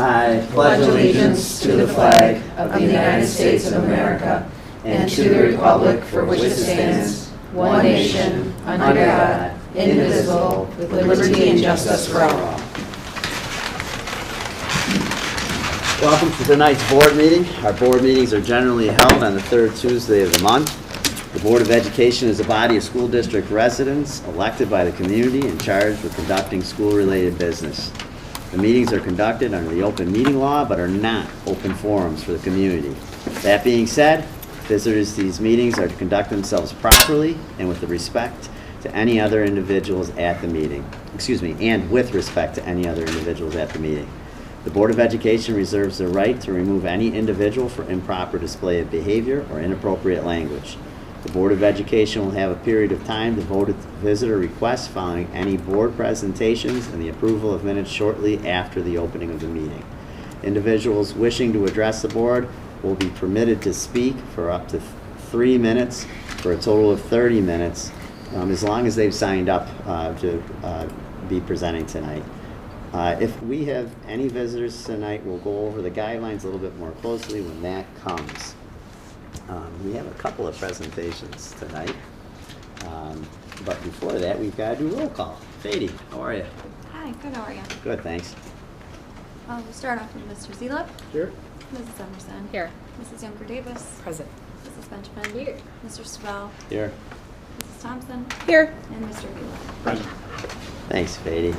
I pledge allegiance to the flag of the United States of America and to the republic for which it stands, one nation, under God, indivisible, with liberty and justice for all. Welcome to tonight's board meeting. Our board meetings are generally held on the third Tuesday of the month. The Board of Education is a body of school district residents elected by the community and charged with conducting school-related business. The meetings are conducted under the open meeting law but are not open forums for the community. That being said, visitors to these meetings are to conduct themselves properly and with respect to any other individuals at the meeting. And with respect to any other individuals at the meeting. The Board of Education reserves the right to remove any individual for improper display of behavior or inappropriate language. The Board of Education will have a period of time to vote at visitor requests following any board presentations and the approval of minutes shortly after the opening of the meeting. Individuals wishing to address the board will be permitted to speak for up to 3 minutes for a total of 30 minutes, as long as they've signed up to be presenting tonight. If we have any visitors tonight, we'll go over the guidelines a little bit more closely when that comes. We have a couple of presentations tonight, but before that, we've got to do roll call. Fady, how are you? Hi, good, how are you? Good, thanks. We'll start off with Mr. Zila. Here. Mrs. Emerson. Here. Mrs. Younger-Davis. Present. Mrs. Benjamin. Here. Mr. Stovall. Here. Mrs. Thompson. Here. And Mr. Vila. Present. Thanks, Fady.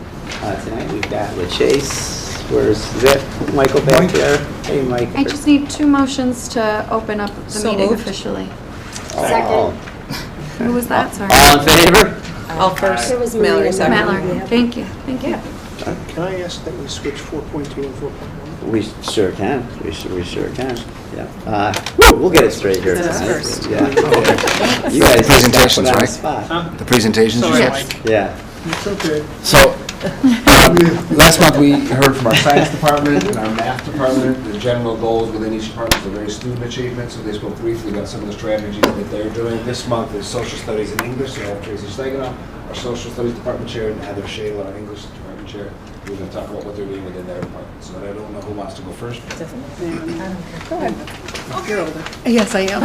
Tonight we've got LaChase. Is that Michael back there? Hey, Mike. I just need 2 motions to open up the So meeting moved. officially. Second. Who was that? Sorry. All in favor? All first. It was Mallory second. Mallory. Thank you. Thank you. Can I ask that we switch 4.2 and 4.1? We sure can. We sure can. Yeah. We'll get it straight here That's tonight. first. Yeah. You guys Presentations, got put on the right? spot. Huh? The presentations? Sorry, Yes. Mike. Yeah. It's okay. So, last month we heard from our science department and our math department, the general goals within each department for various student achievement. So they spoke briefly about some of the strategies that they're doing. This month is social studies and English. So I have Tracy Steganoff, our social studies department chair, and Heather Shayla, our English department chair. We're going to talk about what they're doing within their department. So I don't know who wants to go first. Go ahead. You're older. Yes, I am.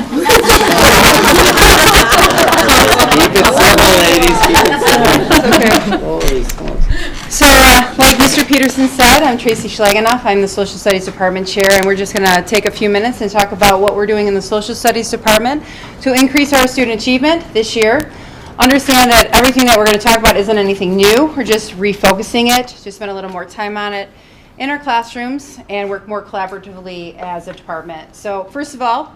Keep it simple, ladies. Keep it simple. Holy smokes. So, like Mr. Peterson said, I'm Tracy Schlagenoff. I'm the Social Studies Department Chair, and we're just going to take a few minutes and talk about what we're doing in the Social Studies Department to increase our student achievement this year. Understand that everything that we're going to talk about isn't anything new. We're just refocusing it to spend a little more time on it in our classrooms and work more collaboratively as a department. So, first of all,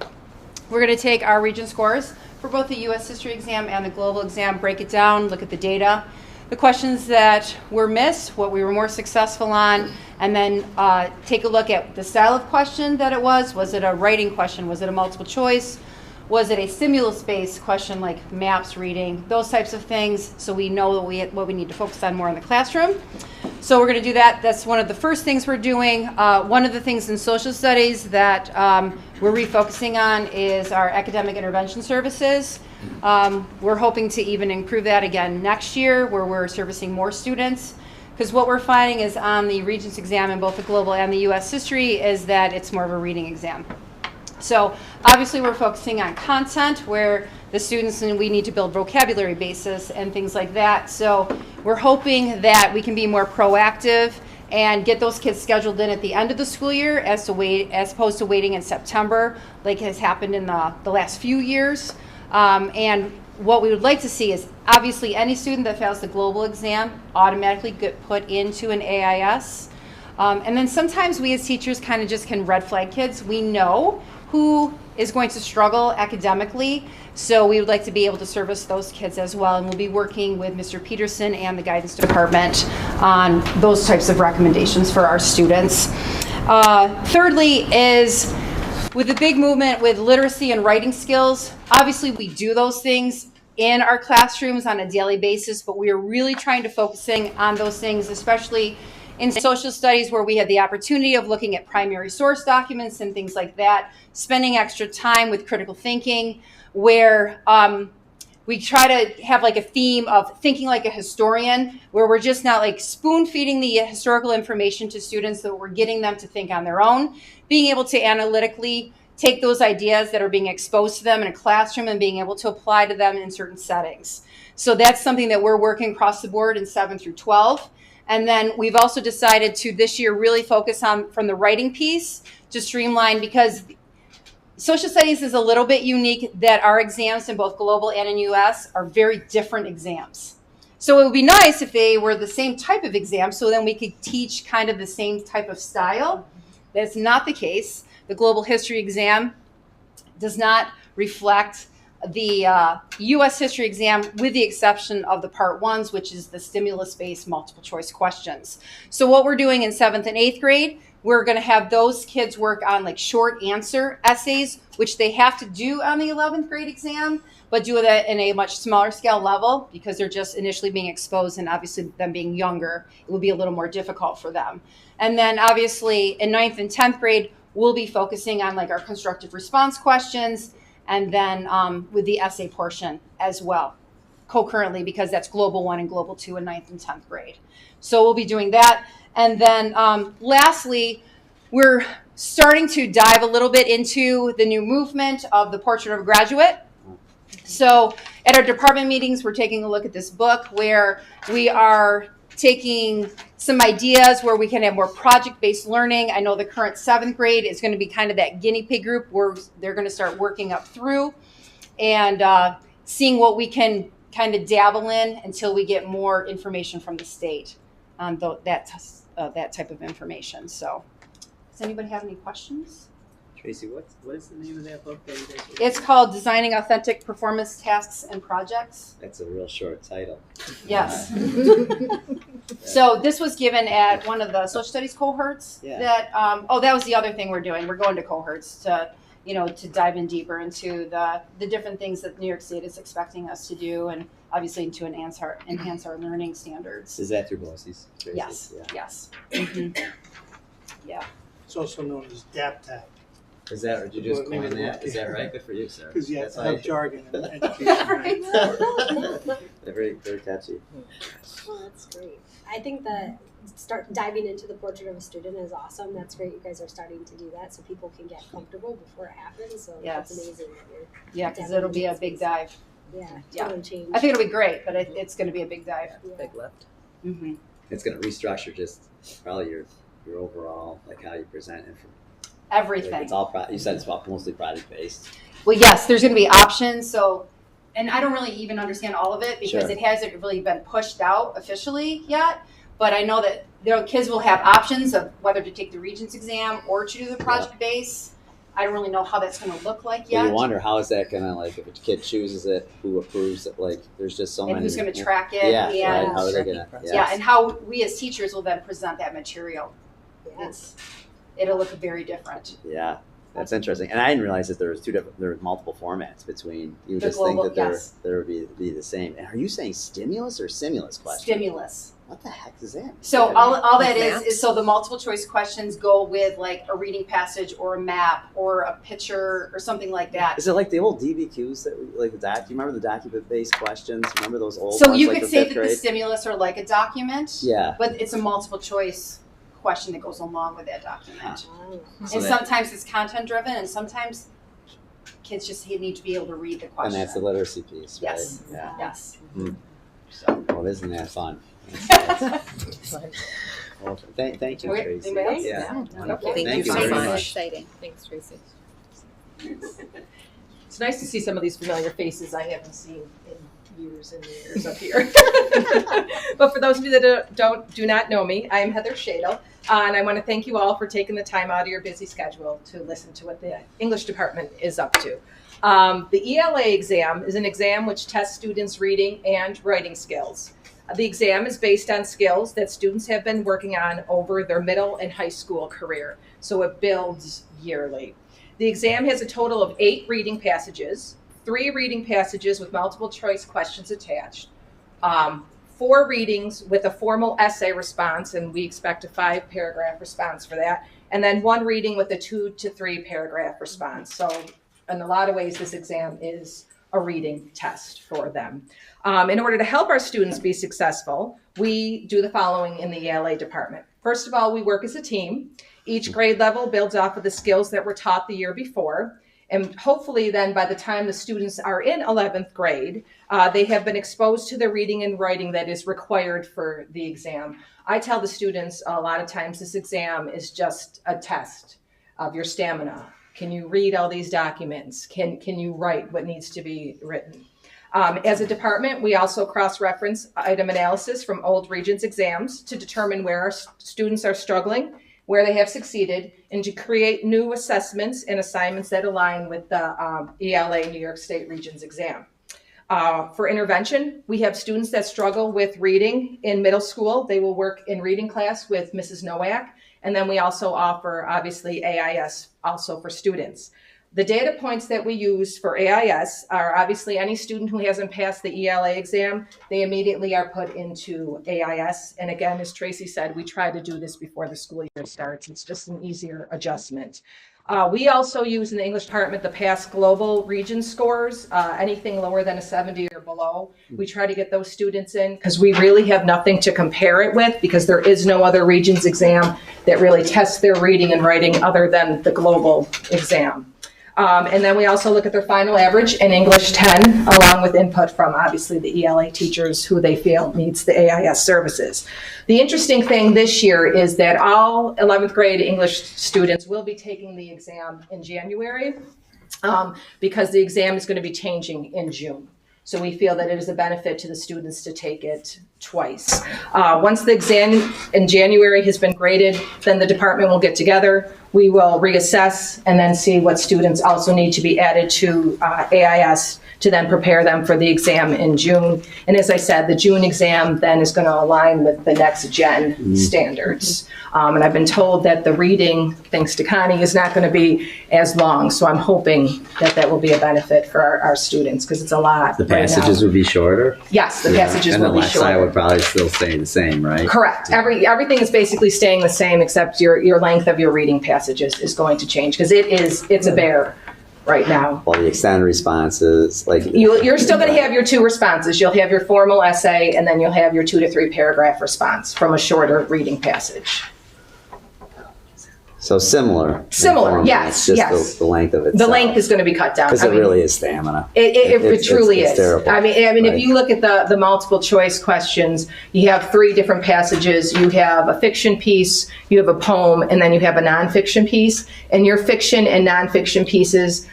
we're going to take our region scores for both the U.S. History exam and the global exam, break it down, look at the data, the questions that were missed, what we were more successful on, and then take a look at the style of question that it was. Was it a writing question? Was it a multiple choice? Was it a stimulus-based question like maps, reading, those types of things, so we know what we need to focus on more in the classroom. So we're going to do that. That's one of the first things we're doing. One of the things in social studies that we're refocusing on is our academic intervention services. We're hoping to even improve that again next year, where we're servicing more students. Because what we're finding is on the Regents exam in both the global and the U.S. history is that it's more of a reading exam. So obviously we're focusing on content where the students, and we need to build vocabulary bases and things like that. So we're hoping that we can be more proactive and get those kids scheduled in at the end of the school year as opposed to waiting in September like has happened in the last few years. And what we would like to see is obviously any student that fails the global exam automatically get put into an AIS. And then sometimes we as teachers kind of just can red flag kids. We know who is going to struggle academically, so we would like to be able to service those kids as well, and we'll be working with Mr. Peterson and the guidance department on those types of recommendations for our students. Thirdly is with the big movement with literacy and writing skills, obviously we do those things in our classrooms on a daily basis, but we are really trying to focusing on those things, especially in social studies where we had the opportunity of looking at primary source documents and things like that, spending extra time with critical thinking, where we try to have like a theme of thinking like a historian, where we're just not like spoon feeding the historical information to students, that we're getting them to think on their own, being able to analytically take those ideas that are being exposed to them in a classroom and being able to apply to them in certain settings. So that's something that we're working across the board in 7 through 12. And then we've also decided to this year really focus on from the writing piece to streamline, because social studies is a little bit unique, that our exams in both global and in US are very different exams. So it would be nice if they were the same type of exam, so then we could teach kind of the same type of style. That's not the case. The global history exam does not reflect the US history exam, with the exception of the part 1s, which is the stimulus-based multiple choice questions. So what we're doing in 7th and 8th grade, we're going to have those kids work on like short answer essays, which they have to do on the 11th grade exam, but do it in a much smaller scale level, because they're just initially being exposed, and obviously them being younger, it will be a little more difficult for them. And then obviously in 9th and 10th grade, we'll be focusing on like our constructive response questions, and then with the essay portion as well, concurrently, because that's Global 1 and Global 2 in 9th and 10th grade. So we'll be doing that. And then lastly, we're starting to dive a little bit into the new movement of the Portrait of a Graduate. So at our department meetings, we're taking a look at this book, where we are taking some ideas where we can have more project-based learning. I know the current 7th grade is going to be kind of that guinea pig group where they're going to start working up through and seeing what we can kind of dabble in until we get more information from the state on that type of information. So does anybody have any questions? Tracy, what is the name of that book that you guys read? It's called Designing Authentic Performance Tasks and Projects. That's a real short title. Yes. So this was given at one of the social studies cohorts. Yeah. That that was the other thing we're doing. We're going to cohorts to to dive in deeper into the different things that New York State is expecting us to do, and obviously to enhance our learning standards. Is that through BOCES, Tracy? Yes. Yeah. Yes. Mhm. Yeah. It's also known as DAPTAP, Is that, or did you just Well, maybe coin that? the- Is that right? Good for you, sir. because you have That's to how have jargon in education. They're very, very catchy. Well, that's great. I think that start diving into the portrait of a student is awesome. That's great. You guys are starting to do that so people can get comfortable before it happens. So Yes. that's amazing that you're, Yeah, because it'll be a big dive. yeah, Yeah. totally change. I think it'll be great, but it's going to be a big dive. Yeah. Big lift. Mm-hmm. It's going to restructure just probably your overall, like how you present information. Everything. It's all, you said it's mostly product based. Well, yes, there's going to be options. So, and I don't really even understand all of it because Sure. it hasn't really been pushed out officially yet. But I know that kids will have options of whether to take the Regents exam or to do the project base. I don't really know how that's going to look like But yet. you wonder how is that going to, like, if a kid chooses it, who approves it? Like, there's just so and many. who's going to track it? Yeah, and, right. How are they going to? yeah, and how we as teachers will then present that material. Yeah. It'll look very different. Yeah, that's interesting. And I didn't realize that there was multiple formats between. You would The just global- think that yes. there would be the same. And are you saying stimulus or simulus question? Stimulus. What the heck is that? So all that Like is so the multiple choice questions go with like a reading passage or a map or a picture or something like that. Is it like the old DBQs that like the doc? Do you remember the document-based questions? Remember those old So ones? you like could the say fifth that the grade? stimulus are like a document, Yeah. but it's a multiple choice question that goes along with that document. Wow. So And that- sometimes it's content driven, and sometimes kids just need to be able to read the And question. that's the literacy piece, right? Yes. Yeah. Yes. Well, isn't that fun? Well, thank you, Okay, Tracy. anybody else? Yeah. Wonderful. Thank Thank you you so very much. much. Exciting. Thanks, Tracy. It's nice to see some of these familiar faces I haven't seen in years and years up here. But for those of you that do not know me, I'm Heather Shadle, and I want to thank you all for taking the time out of your busy schedule to listen to what the English department is up to. The ELA exam is an exam which tests students' reading and writing skills. The exam is based on skills that students have been working on over their middle and high school career, so it builds yearly. The exam has a total of 8 reading passages, 3 reading passages with multiple choice questions attached, 4 readings with a formal essay response, and we expect a 5-paragraph response for that, and then 1 reading with a 2 to 3 paragraph response. So in a lot of ways, this exam is a reading test for them. In order to help our students be successful, we do the following in the ELA department. First of all, we work as a team. Each grade level builds off of the skills that were taught the year before. And hopefully then by the time the students are in 11th grade, they have been exposed to the reading and writing that is required for the exam. I tell the students a lot of times this exam is just a test of your stamina. Can you read all these documents? Can you write what needs to be written? As a department, we also cross-reference item analysis from old Regents exams to determine where our students are struggling, where they have succeeded, and to create new assessments and assignments that align with the ELA New York State Regents exam. For intervention, we have students that struggle with reading in middle school. They will work in reading class with Mrs. Nowak. And then we also offer, obviously, AIS also for students. The data points that we use for AIS are obviously any student who hasn't passed the ELA exam, they immediately are put into AIS. And again, as Tracy said, we try to do this before the school year starts. It's just an easier adjustment. We also use in the English department the past global region scores, anything lower than a 70 or below. We try to get those students in because we really have nothing to compare it with because there is no other regions exam that really tests their reading and writing other than the global exam. And then we also look at their final average in English 10, along with input from obviously the ELA teachers who they feel needs the AIS services. The interesting thing this year is that all 11th grade English students will be taking the exam in January because the exam is going to be changing in June. So we feel that it is a benefit to the students to take it twice. Once the exam in January has been graded, then the department will get together. We will reassess and then see what students also need to be added to AIS to then prepare them for the exam in June. And as I said, the June exam then is going to align with the next gen standards. And I've been told that the reading, thanks to Connie, is not going to be as long. So I'm hoping that that will be a benefit for our students because it's a lot. The passages would be shorter? Yes, the passages will be And the shorter. left side would probably still stay the same, right? Correct. Everything is basically staying the same except your length of your reading passages is going to change because it's a bear right now. Well, the extended responses, like... You're still going to have your two responses. You'll have your formal essay and then you'll have your 2 to 3 paragraph response from a shorter reading passage. So similar. Similar, It's yes, just yes. the length of it. The length is going to be cut down. Because it really is stamina. It truly it's is. terrible, I mean, right? if you look at the multiple choice questions, you have 3 different passages. You have a fiction piece, you have a poem, and then you have a nonfiction piece. And your fiction and nonfiction pieces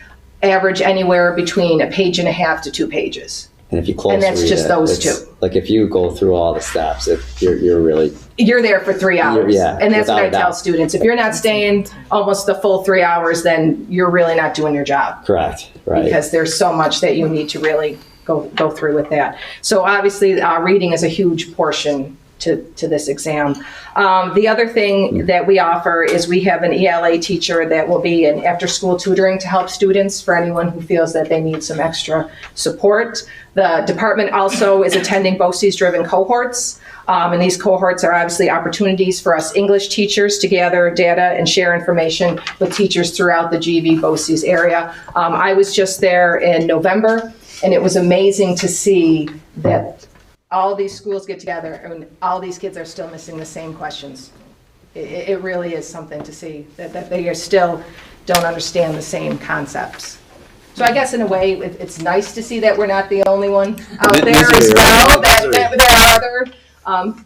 average anywhere between 1.5 pages to 2 pages. And if you close And that's read just it, those it's- two. Like if you go through all the steps, you're really... You're there for 3 hours. Yeah, and that's what without I a tell doubt. students. If you're not staying almost the full 3 hours, then you're really not doing your job. Correct, right. Because there's so much that you need to really go through with that. So obviously reading is a huge portion to this exam. The other thing that we offer is we have an ELA teacher that will be in after-school tutoring to help students for anyone who feels that they need some extra support. The department also is attending BOCES-driven cohorts. And these cohorts are obviously opportunities for us English teachers to gather data and share information with teachers throughout the GV BOCES area. I was just there in November, and it was amazing to see that all these schools get together and all these kids are still missing the same questions. It really is something to see that they are still don't understand the same concepts. So I guess in a way, it's nice to see that we're not the only one out there as well, that there are other.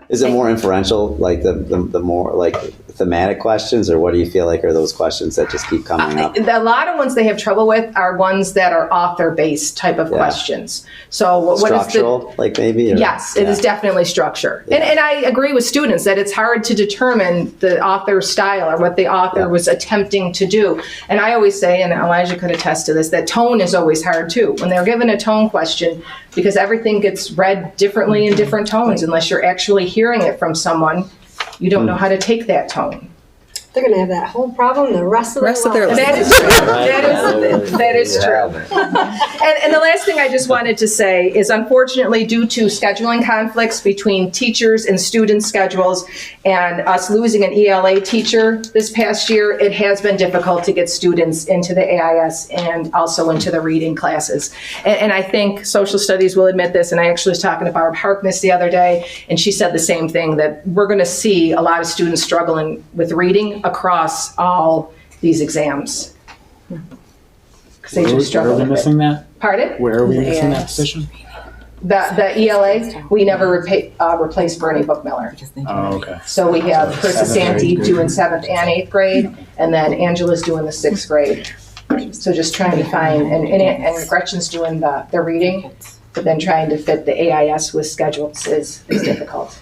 Is it more inferential, like the more like thematic questions, or what do you feel like are those questions that just keep coming up? A lot of ones they have trouble with are ones that are author-based type of questions. So what is the Structural, like maybe? Or, Yes, it is definitely structure. Yeah. And I agree with students that it's hard to determine the author's style or what the author was attempting to do. And I always say, and Elijah could attest to this, that tone is always hard too. When they're given a tone question, because everything gets read differently in different tones, unless you're actually hearing it from someone, you don't know how to take that tone. They're going to have that whole problem the rest of their life. That is true. That is true. And the last thing I just wanted to say is, unfortunately, due to scheduling conflicts between teachers and student schedules and us losing an ELA teacher this past year, it has been difficult to get students into the AIS and also into the reading classes. And I think social studies will admit this, and I actually was talking to Barb Harkness the other day, and she said the same thing, that we're going to see a lot of students struggling with reading across all these exams. Because they just struggle Where are we with missing it. that? Pardon? Where are we missing that position? The ELA, we never replaced Bernie Bookmiller. Oh, okay. So we have Chris Asante doing 7th and 8th grade, and then Angela's doing the 6th grade. So just trying to find, and Gretchen's doing the reading, but then trying to fit the AIS with schedules is difficult.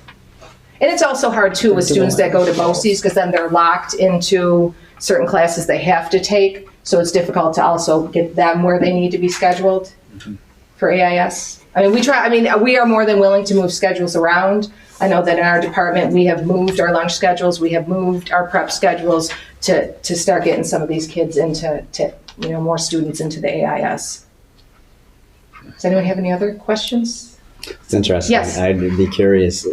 And it's also hard too with students that go to BOCES, because then they're locked into certain classes they have to take. So it's difficult to also get them where they need to be scheduled for AIS. I mean, we are more than willing to move schedules around. I know that in our department, we have moved our lunch schedules, we have moved our prep schedules to start getting some of these kids into, more students into the AIS. Does anyone have any other questions? It's interesting. Yes. I'd be curious,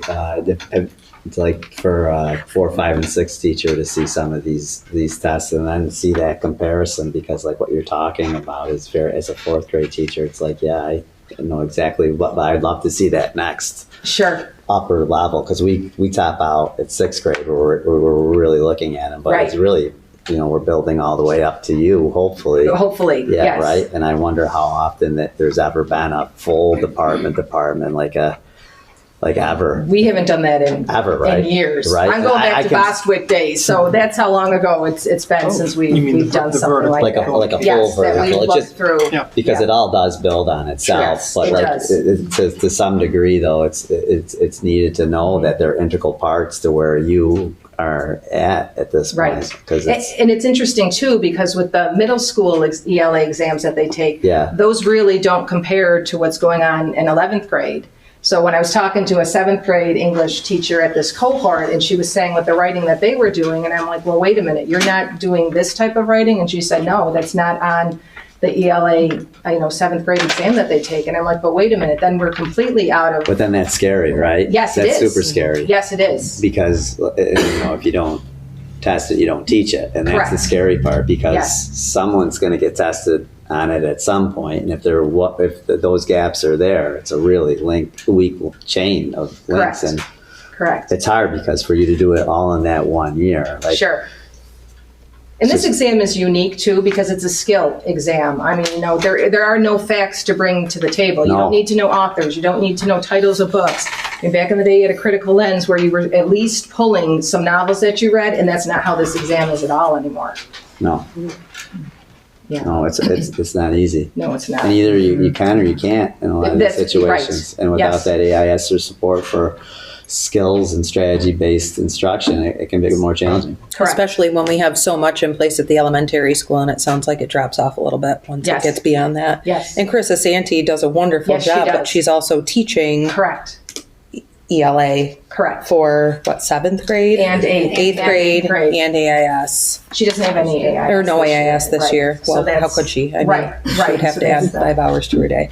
it's like for 4, 5, and 6 teacher to see some of these tests and then see that comparison, because like what you're talking about is very, as a 4th grade teacher, it's like, yeah, I know exactly what, but I'd love to see that next Sure. upper level, because we top out at 6th grade where we're really looking at them, but Right. it's really, we're building all the way up to you, hopefully. Hopefully, Yeah, yes. right. And I wonder how often that there's ever been a full department like ever. We haven't done that in Right? years. Right. I'm going back I to can- Bostwick days, so that's how long ago it's been since you mean we've the done the something vertical. like that. Like a full Yes, that vertical. we've It's looked just through. Yeah. because Yeah. it all does build on itself. Yes, but it like does. to some degree, though, it's needed to know that they're integral parts to where you are at this Right. point. Because And it's interesting too, because with the middle school ELA exams that they take, Yeah. those really don't compare to what's going on in 11th grade. So when I was talking to a 7th grade English teacher at this cohort, and she was saying what the writing that they were doing, and I'm like, well, wait a minute, you're not doing this type of writing? And she said, no, that's not on the ELA, 7th grade exam that they take. And I'm like, but wait a minute, then we're completely out of. But then that's scary, right? Yes, it that's is. super scary. Yes, it is. Because if you don't test it, you don't teach it, and that's the Correct. scary part. Because Yes. someone's going to get tested on it at some point, and if those gaps are there, it's a really weak chain of links, Correct. and Correct. it's hard because for you to do it all in that one year, like Sure. And this exam is unique too, because it's a skill exam. I mean, there are no facts to bring to the table. You No. don't need to know authors. You don't need to know titles of books. And back in the day, you had a critical lens where you were at least pulling some novels that you read, and that's not how this exam is at all anymore. no, Yeah. no, it's not easy. No, it's not. And either you can or you can't in a lot of these That's situations. right. And without Yes. that AIS or support for skills and strategy-based instruction, it can be more challenging. Correct. Especially when we have so much in place at the elementary school, and it sounds like it drops off a little bit once Yes. it gets beyond that. Yes. And Chris Asante does a wonderful Yes, she job, does. but she's also teaching Correct. ELA Correct. for 7th grade? And eighth. 8th And grade eighth grade. and AIS. She doesn't have any AIS. Or no AIS this Right. year. So Well, how that's- could she? I mean, right, she right. would have So to add that's the- 5 hours to her day.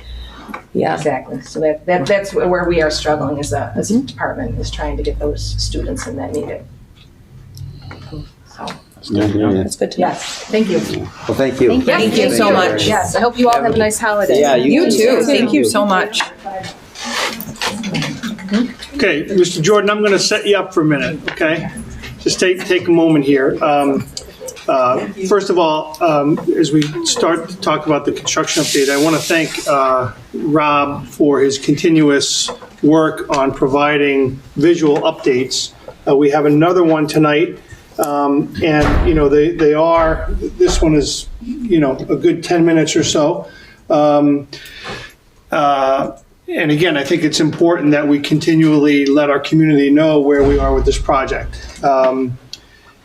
Yeah. Exactly. So that's where we are struggling as a department, is trying to get those students in that need it. So, That's good to know. yes, thank you. Well, thank you. Thank you so much. Yes, I hope you all have a nice holiday. Yeah, You too. Thank you so much. Okay, Mr. Jordan, I'm going to set you up for a minute, okay? Just take a moment here. First of all, as we start to talk about the construction update, I want to thank Rob for his continuous work on providing visual updates. We have another one tonight, and, they are, this one is, a good 10 minutes or so. And again, I think it's important that we continually let our community know where we are with this project.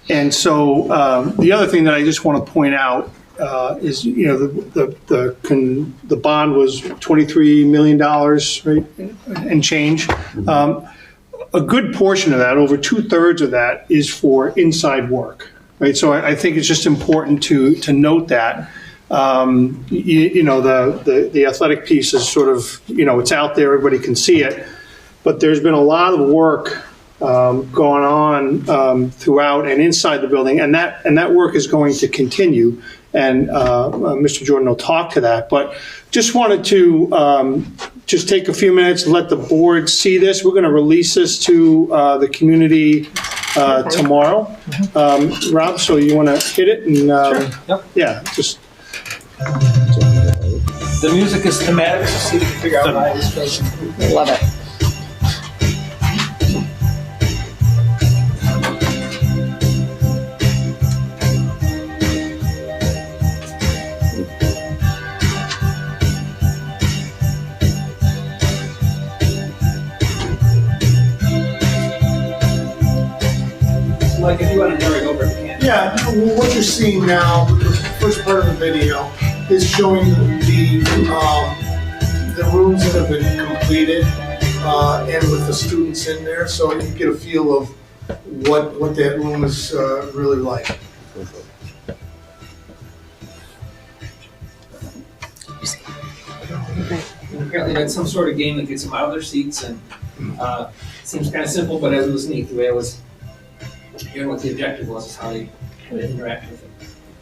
And so the other thing that I just want to point out is, the bond was $23 million, right, and change. A good portion of that, over 2/3 of that, is for inside work, right? So I think it's just important to note that. The athletic piece is sort of, it's out there, everybody can see it. But there's been a lot of work going on throughout and inside the building, and that work is going to continue. And Mr. Jordan will talk to that. But just wanted to just take a few minutes and let the board see this. We're going to release this to the community tomorrow. Rob, so you want to hit it? And, Sure. Yep. Yeah, just. The music is thematic, so see if you can figure out why this goes. Love it. Like, if you want to narrate over, you can. Yeah, well, what you're seeing now, the first part of the video, is showing the rooms that have been completed and with the students in there, so you get a feel of what that room is really like. Apparently that's some sort of game that gets them out of their seats, and seems kind of simple, but it was neat. The way I was hearing what the objective was is how they kind of interact with it.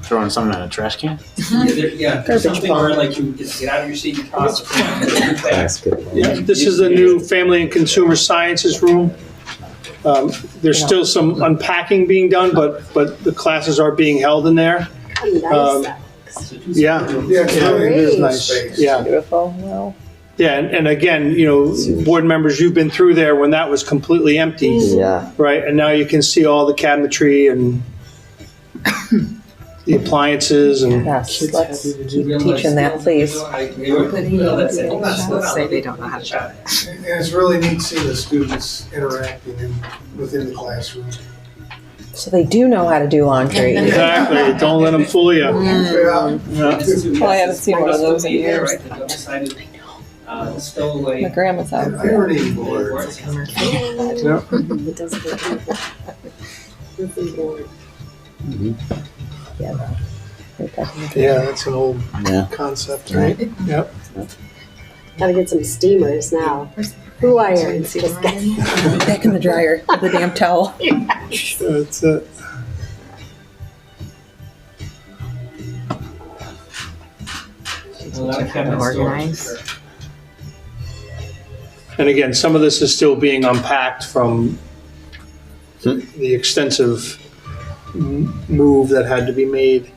Throwing something in a trash can? There's something where like you get out of your seat, you toss the thing, That's good. Yeah, this is the new Family and Consumer Sciences room. There's still some unpacking being done, but the classes are being held in there. Yeah, it is nice. Yeah, Beautiful. Well, yeah, and again, board members, you've been through there when that was completely empty, Yeah. right? And now you can see all the cabinetry and the appliances and. yes, let's teach them that, please. Say they don't know how to shop. And it's really neat seeing the students interacting within the classroom. So they do know how to do laundry. Exactly, don't let them fool you. Yeah. Well, I haven't seen one of those in years. Stowaway. My grandma's out. Ironing board. Yeah, that's an old Yeah. concept, right? Yep. Gotta get some steamers now. Who irons? This guy. Back in the dryer, the damn towel. That's it. A lot of cabinet storage. And again, some of this is still being unpacked from the extensive move that had to be made.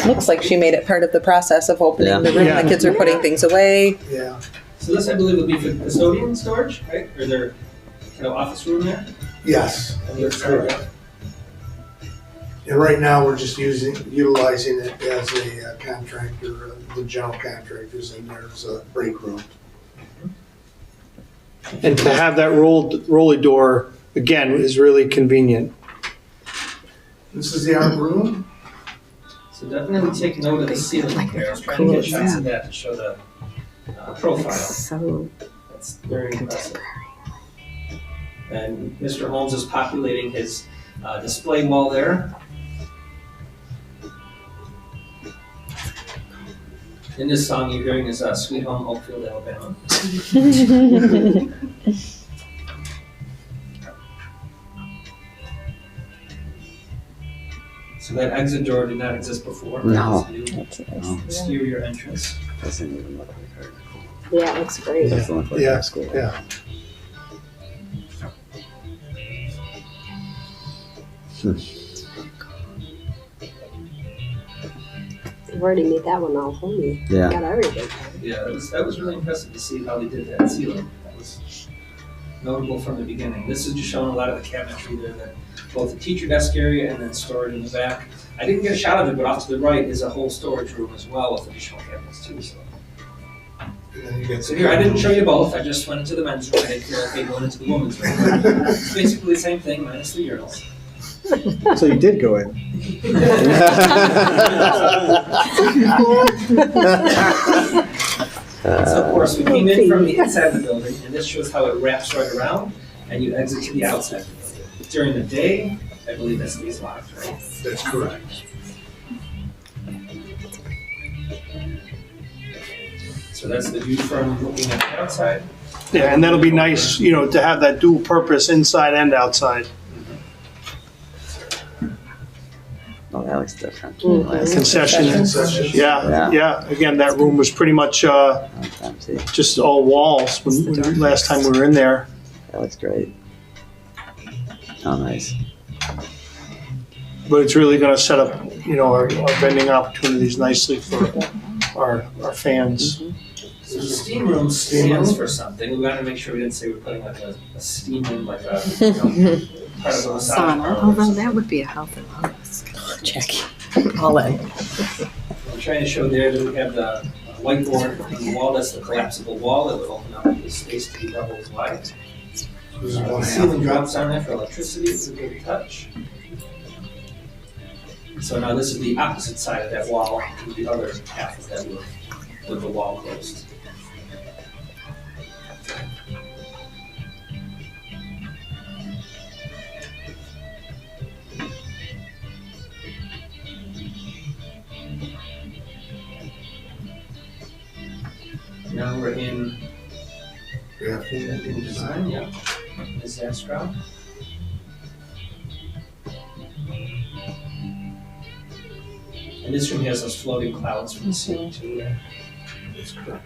Looks like she made it part of the process of opening the room. Yeah. The kids are putting things away. Yeah. So this, I believe, would be for custodian storage, right? Or their kind of office room there? Yes. On the other side. And right now, we're just utilizing it as a contractor, the general contractors in there as a break room. And to have that rolly door, again, is really convenient. This is the art room. So definitely take note of the ceiling there. I was trying to get shots of that to show the profile. So That's very impressive. And Mr. Holmes is populating his display wall there. In this song you're hearing is Sweet Home Oakfield-Alabama. So that exit door did not exist before. No. That was a new that's nice. Oh. exterior entrance. Doesn't even look like her. Yeah, it looks great. Doesn't look like Yeah, our school. yeah. We've already made that one all homey. Yeah. Got everything. Yeah, that was really impressive to see how they did that ceiling. That was notable from the beginning. This is just showing a lot of the cabinetry there, that both the teacher desk area and then storage in the back. I didn't get a shot of it, but off to the right is a whole storage room as well with additional cabinets too. So, And then you get so here, I didn't show you both. I just went into the men's room. I didn't feel okay going into the women's room. It's basically the same thing minus the urinals. So you did go in. So of course, we came in from the inside of the building, and this shows how it wraps right around, and you exit to the outside of the building. During the day, I believe that stays locked, right? That's correct. So that's the view from looking at the outside. Yeah, and that'll be nice, you know, to have that dual purpose inside and outside. Oh, that looks different. Concession, Yeah. yeah. Again, that room was pretty much Empty. just all walls when last time we were in there. That looks great. Oh, nice. But it's really gonna set up, you know, our vending opportunities nicely for our fans. So the steam room stands for something. We wanted to make sure we didn't say we're putting like a steam room, like a, you know, part of the massage parlor. Although that would be a health and wellness. Jackie, all in. I'm trying to show there that we have the whiteboard on the wall. That's the collapsible wall that would open up the space to be double as wide. The ceiling drops down there for electricity. It's a good touch. So now this is the opposite side of that wall, to the other half of that room, with the wall closed. Now we're in design, yeah. Ms. Zastrow. And this room has those floating clouds from the ceiling too. Yeah. That's correct.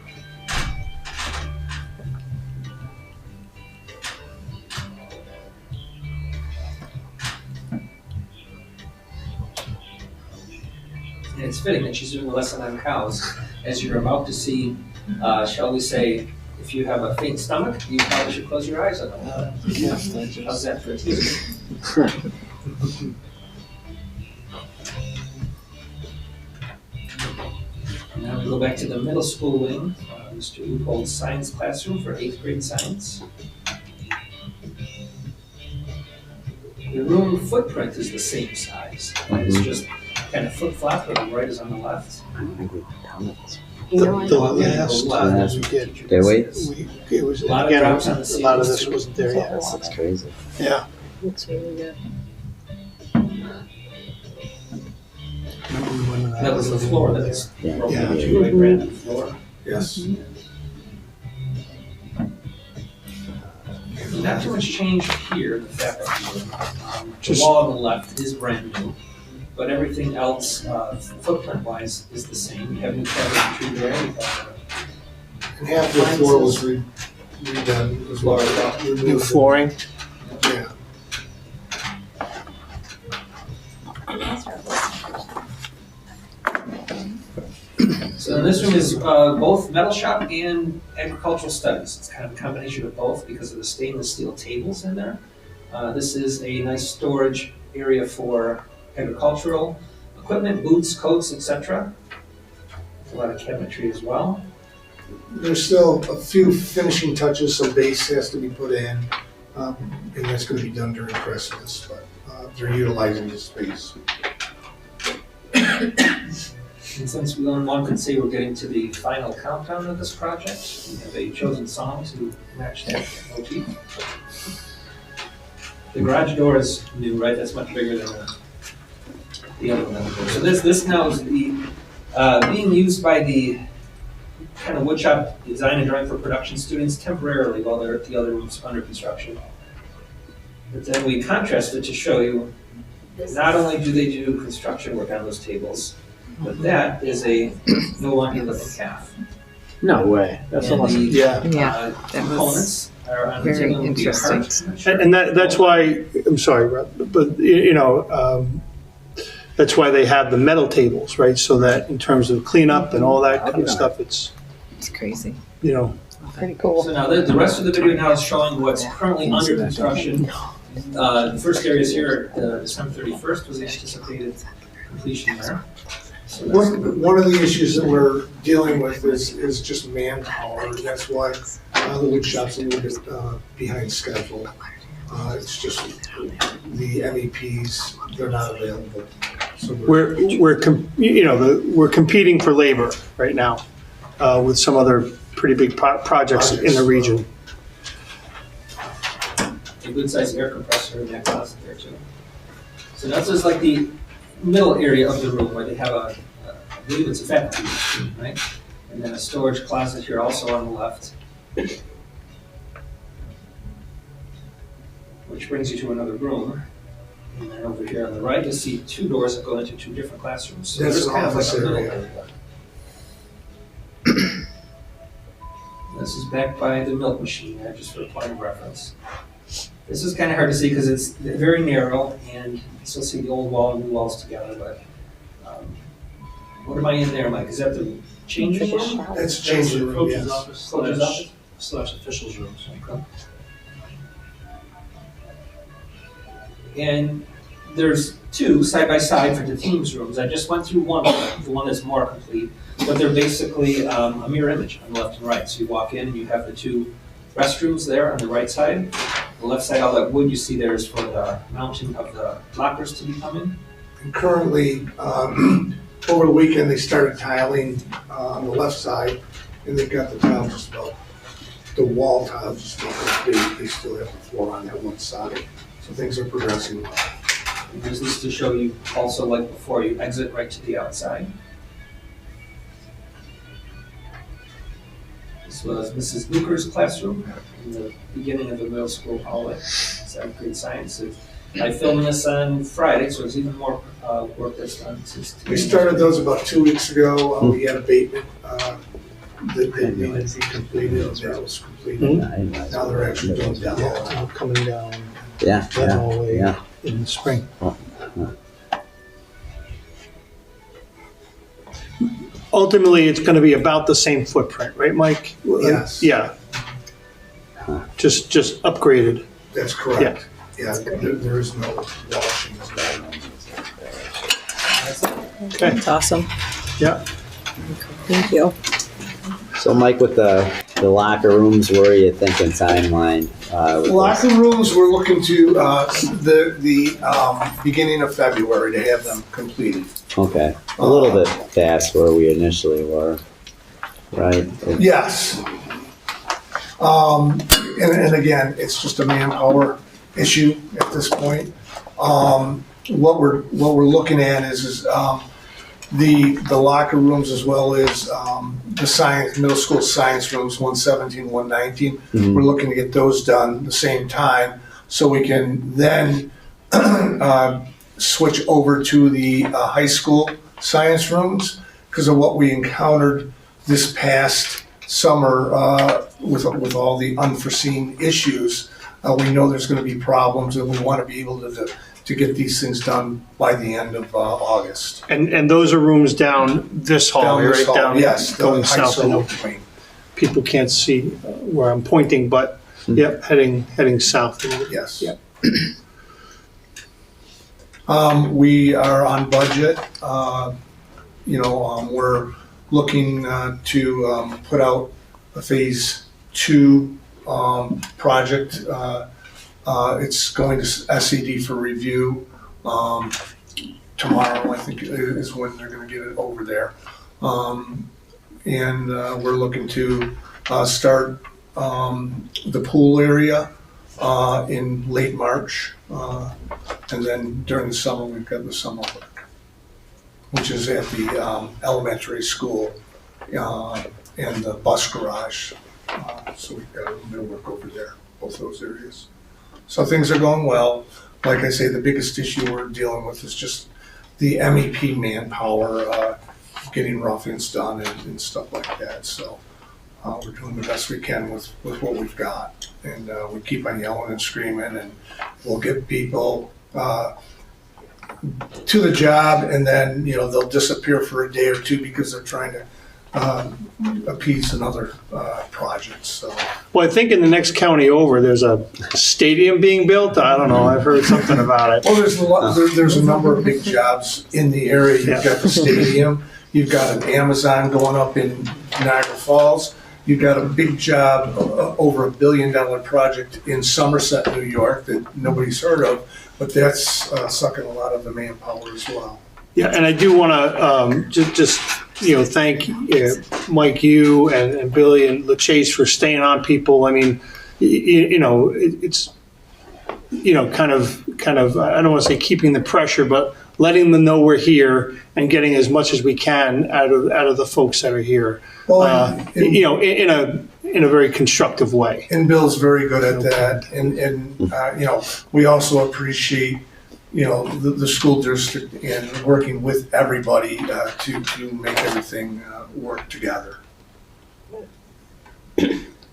And it's fitting that she's doing a lesson on cows, as you're about to see, shall we say, if you have a faint stomach, you probably should close your eyes on it. How's that for a teaser? Now we go back to the middle school wing, Mr. Leupold's science classroom for 8th grade science. The room footprint is the same size. It's just kind of flip-flop, but the right is on the left. I don't think we've done it. The last we did, Did we? it was, A lot of again, drops on the a lot of ceilings, this too. wasn't there yet. That's crazy. Yeah. Looks really good. That was the floor that was Yeah. broken Yeah. into, right, granite floor. Yes. Not too much change here, the fabric. The Just- wall on the left is brand new, but everything else, footprint-wise, is the same. You have new cabinetry there, you have And half the floor was redone as well. New flooring. Yeah. So this room is both metal shop and agricultural studies. It's kind of a combination of both because of the stainless steel tables in there. This is a nice storage area for agricultural equipment, boots, coats, etc. A lot of cabinetry as well. There's still a few finishing touches, some base has to be put in, and that's gonna be done during Christmas, but they're utilizing the space. And since one could say we're getting to the final countdown of this project, we have a chosen song to match that motif. The garage door is new, right? That's much bigger than the other one. So this now is the being used by the kind of woodshop design and drawing for production students temporarily while they're at the other rooms under construction. But then we contrast it to show you not only do they do construction work on those tables, but that is a no longer living calf. No way. That's And almost. the Yeah. Yeah, that was components are on the very table would be a heart. interesting. And that's why, I'm sorry, Rob, but, you know, that's why they have the metal tables, right? So that in terms of cleanup and all that kind of stuff, it's, It's crazy. you know, Pretty cool. So now the rest of the video now is showing what's currently under construction. The first areas here, December 31st was the anticipated completion there. So that's the good. One of the issues that we're dealing with is just manpower, and that's why the wood shop's a little bit behind schedule. It's just the MEPs, they're not available. So we're competing for labor right now with some other pretty big projects in the region. A good sized air compressor in that closet there too. So that's just like the middle area of the room where they have I believe it's a faculty room, right? And then a storage closet here also on the left. Which brings you to another room. And then over here on the right, you'll see two doors that go into two different classrooms. So That's there's an kind of like office a little area. This is backed by the milk machine there, just for a point of reference. This is kind of hard to see because it's very narrow and you still see the old wall and new walls together, but what am I in there, Mike? Is that the changing room? That's changing room, Coach's yes. office Coach's office? slash officials rooms. Okay. And there's two side by side for the teams rooms. I just went through one of them, the one that's more complete, but they're basically a mirror image on the left and right. So you walk in and you have the two restrooms there on the right side. The left side, all that wood you see there is for the mounting of the lockers to be coming. And currently, over the weekend, they started tiling on the left side, and they've got the tile just about, the wall tile just about complete. They still have the floor on that one side. So things are progressing well. And there's this to show you also, like before you exit right to the outside. This was Mrs. Luker's classroom in the beginning of the middle school hallway. Seventh grade science. I filmed this on Friday, so there's even more work that's done since. We started those about 2 weeks ago. We had abatement that needed to be completed, and that was completed. Now they're actually doing demo. Coming down Yeah, that yeah, hallway yeah. in the spring. Ultimately, it's gonna be about the same footprint, right, Mike? Yes. Yeah. Just upgraded. That's correct. Yeah, there is no washing. Okay, That's awesome. yeah. Thank you. So Mike, with the locker rooms, where are you thinking timeline? With Locker rooms, we're looking to the beginning of February to have them completed. Okay, a little bit past where we initially were, right? Yes. And again, it's just a manpower issue at this point. What we're looking at is the locker rooms as well as the middle school science rooms, 117, 119. We're looking to get those done at the same time so we can then switch over to the high school science rooms because of what we encountered this past summer with all the unforeseen issues. We know there's going to be problems, and we want to be able to get these things done by the end of August. And those are rooms down this hallway, Down this right hall, down, yes, going the high south. I know school wing. people can't see where I'm pointing, but yep, heading south. Yes. Yep. We are on budget. We're looking to put out a phase 2 project. It's going to SED for review. Tomorrow, I think, is when they're going to get it over there. And we're looking to start the pool area in late March. And then during the summer, we've got the summer work, which is at the elementary school and the bus garage. So we've got a little bit of work over there, both those areas. So things are going well. Like I say, the biggest issue we're dealing with is just the MEP manpower, getting rough-ins done and stuff like that. So we're doing the best we can with what we've got. And we keep on yelling and screaming, and we'll get people to the job, and then, they'll disappear for a day or two because they're trying to appease another project, so. Well, I think in the next county over, there's a stadium being built. I don't know, I've heard something about it. Well, there's a number of big jobs in the area. You've got the stadium, you've got an Amazon going up in Niagara Falls, you've got a big job, over $1 billion project in Somerset, New York that nobody's heard of, but that's sucking a lot of the manpower as well. Yeah, and I do want to just thank Mike, you and Billy and LaChase for staying on people. I mean, it's kind of I don't want to say keeping the pressure, but letting them know we're here and getting as much as we can out of the folks that are here. Well, In a very constructive way. And Bill's very good at that. And we also appreciate, the school district and working with everybody to make everything work together.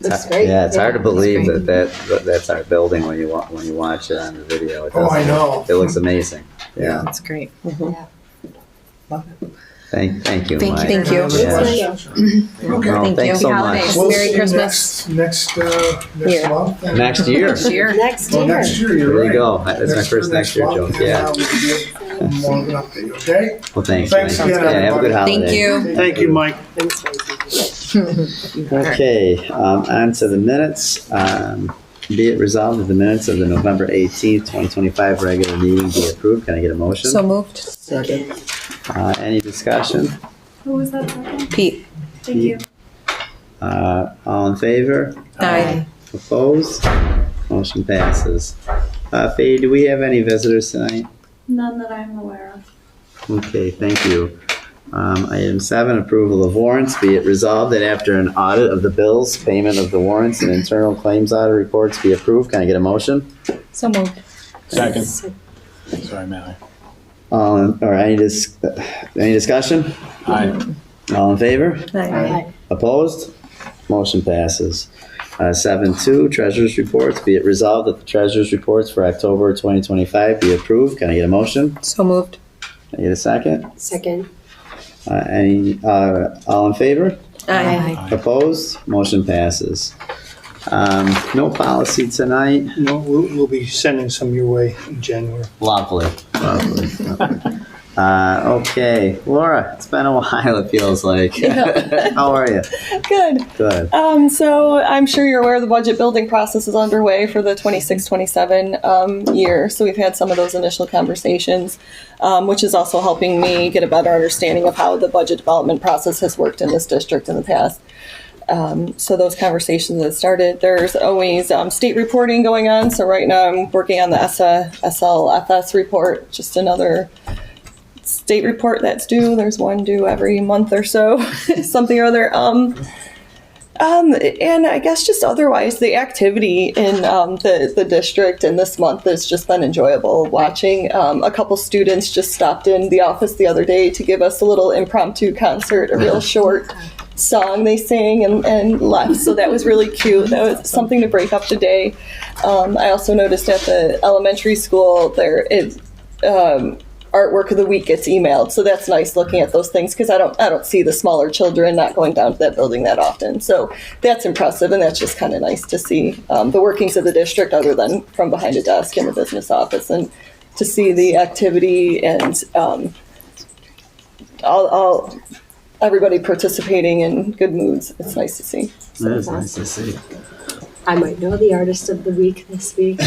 Looks great. Yeah, it's hard to believe Looks great. that's our building when you watch it on the video. It Oh, I does- know. It looks amazing. Yeah. That's great. Yeah. Thank you, Thank Mike. Thank you. Yeah. Okay. Well, thanks so Happy much. holidays. We'll Merry see you Christmas. next Year. month. Next year. Next year. Next Oh, year. next year, you're There right. you go. That's my first next year month, joke. and Yeah. now we can give more of an update, okay? Well, thanks. Thanks Mike. again, Yeah, have a good everybody. holiday. Thank you. Thank you, Mike. Okay, on to the minutes. Be it resolved that the minutes of the November 18th, 2025 regular meeting be approved. Can I get a motion? So moved. Second. Any discussion? Who was that second? Pete. Thank you. All in favor? Aye. Opposed? Motion passes. Faye, do we have any visitors tonight? None that I'm aware of. Okay, thank you. Item 7, approval of warrants. Be it resolved that after an audit of the bills, payment of the warrants, and internal claims audit reports be approved. Can I get a motion? So moved. Second. Sorry, Mallory. Any discussion? Aye. All in favor? Aye. Opposed? Motion passes. 7.2, treasurer's reports. Be it resolved that the treasurer's reports for October 2025 be approved. Can I get a motion? So moved. Can I get a second? Second. All in favor? Aye. Opposed? Motion passes. No policy tonight. No, we'll be sending some your way in January. Lovely. Okay, Laura, it's been a while, it feels like. How are you? Good. Good. So I'm sure you're aware the budget building process is underway for the 26-27 year. So we've had some of those initial conversations, which is also helping me get a better understanding of how the budget development process has worked in this district in the past. So those conversations have started. There's always state reporting going on. So right now I'm working on the SLFS report, just another state report that's due. There's one due every month or so, something or other. And I guess just otherwise, the activity in the district in this month has just been enjoyable. Watching a couple students just stopped in the office the other day to give us a little impromptu concert, a real short song they sang and left. So that was really cute. That was something to break up the day. I also noticed at the elementary school there is artwork of the week gets emailed, so that's nice looking at those things because I don't see the smaller children not going down to that building that often. So that's impressive, and that's just kind of nice to see the workings of the district other than from behind a desk in the business office, and to see the activity and all everybody participating in good moods. It's nice to see. That is nice to see. I might know the artist of the week this week.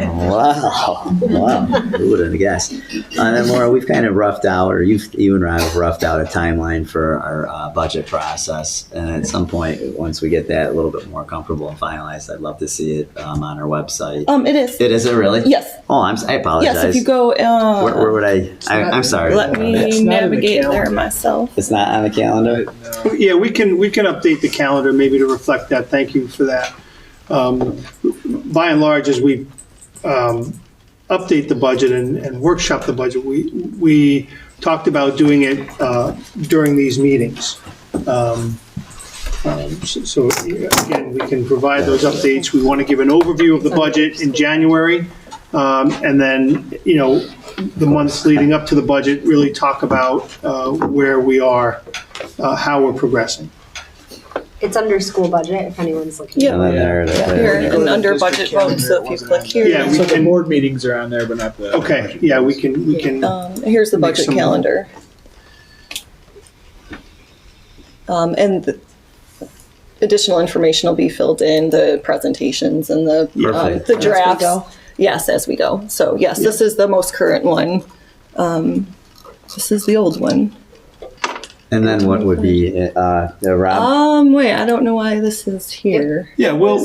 Wow. Who would have guessed? And then Laura, we've kind of roughed out, or you and I have roughed out a timeline for our budget process. And at some point, once we get that a little bit more comfortable and finalized, I'd love to see it on our website. It is. Is it really? Yes. Oh, I apologize. Yes, if you go. Where would I'm sorry. Let me It's not in the navigate there calendar. myself. It's not on the calendar? Yeah, we can update the calendar maybe to reflect that. Thank you for that. By and large, as we update the budget and workshop the budget, we talked about doing it during these meetings. So again, we can provide those updates. We want to give an overview of the budget in January, and then, the months leading up to the budget, really talk about where we are, how we're progressing. It's under school budget if anyone's looking. Yeah. And then there it is. Here Go to and the under district budget calendar, mode, so it if you wasn't click on here. Yeah, we So the can- board meetings are on there, but not the. Okay, yeah, we can, Here's the Make budget some- calendar. And the additional information will be filled in, the presentations and Perfect. the As we drafts. go. Yes, as we go. So yes, this is the most current one. This is the old one. And then what would be, Rob? Wait, I don't know why this is here. yeah, we'll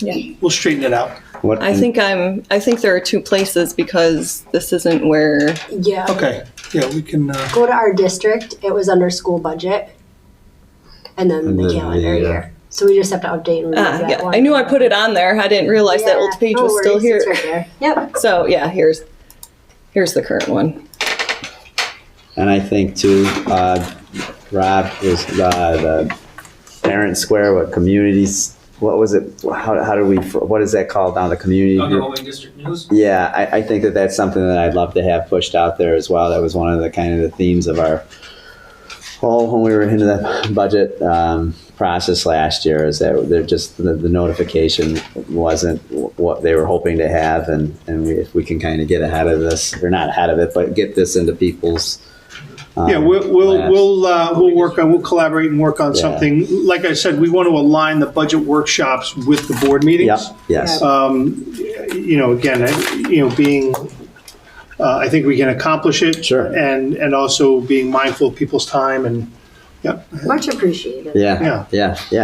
Yeah. straighten it out. What? I think there are two places because this isn't where. Yeah. Okay, yeah, we can, Go to our district. It was under school budget, and then And the then calendar the, year. So we just have to update and remove that Yeah, one. I knew I put it on there. I didn't realize that old page no was still worries, here. It's right there. Yep. So yeah, here's the current one. And I think too, Rob, was the Parent Square, what communities, what was it, how do we, what is that called now, the community group? Oklahoma District News. Yeah, I think that that's something that I'd love to have pushed out there as well. That was one of the kind of the themes of our when we were into the budget process last year, is that they're just the notification wasn't what they were hoping to have, and if we can kind of get ahead of this, or not ahead of it, but get this into people's. yeah, we'll collaborate and work on something. Like I said, we want to align the budget workshops with the board meetings. Yep. Yes. Again, being, I think we can accomplish it. Sure. And also being mindful of people's time and, yeah. Much appreciated. Yeah.